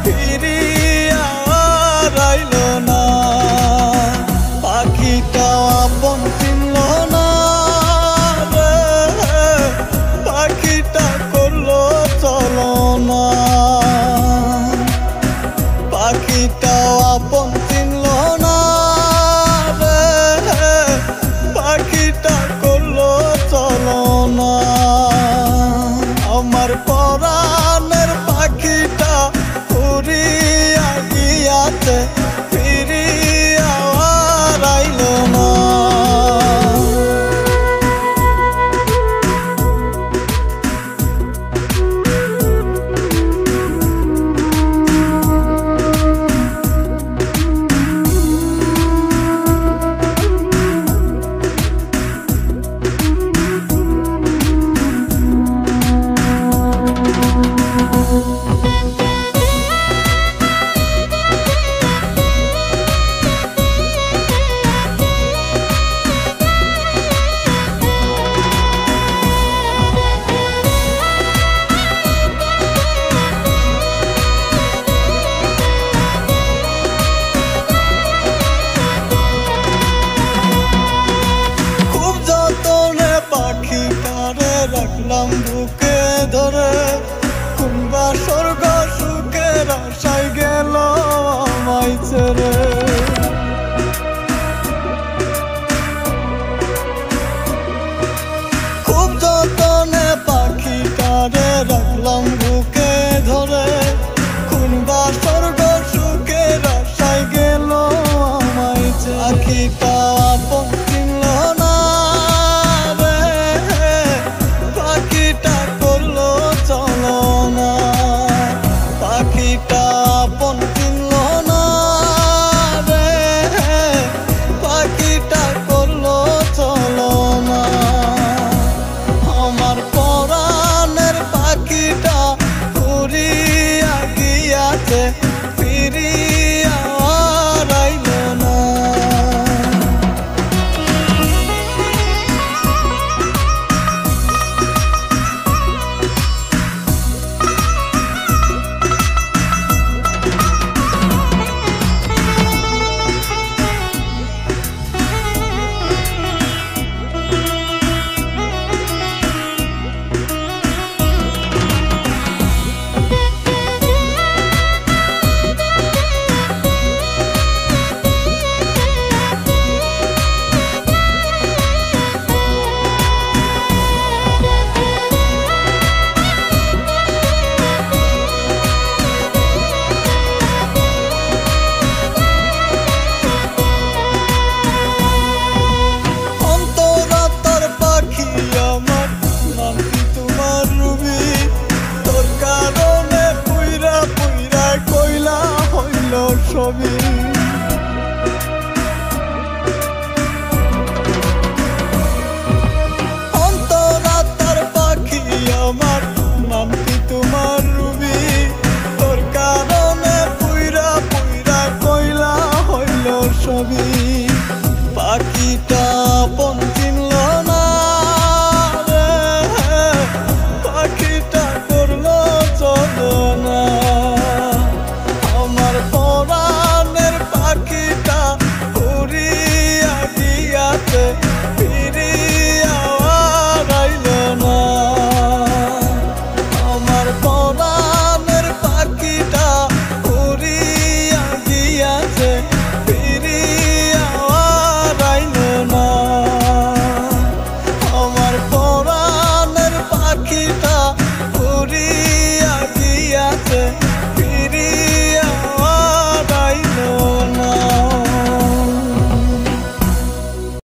ফিরিয়া আইল না। পাখিটা আপন চিনল না রে, পাখিটা করলো চলনা। পাখিটা আপন চিনল না রে, পাখিটা করলো চলনা। আমার পরাণের পাখিটা উড়িয়া গিয়াছে, ফিরিয়া আর আইল না। রাখলাম বুকে ধরে, কোনবা স্বর্গ সুখের আশায় গেল আমায় ছেড়ে। খুব যতনে পাখিটারে রাখলাম বুকে ধরে, কোনবা স্বর্গ সুখের আশায় গেল আমায় ছেড়ে। পাখিটা আপন চিনল না রে, পাখিটা করলো চলনা। পাখিটা আপন চিনল না রে, পাখিটা করলো চলনা। আমার পরাণের পাখিটা উড়িয়া গিয়াছে, ফিরিয়া আর আইল না। ছবি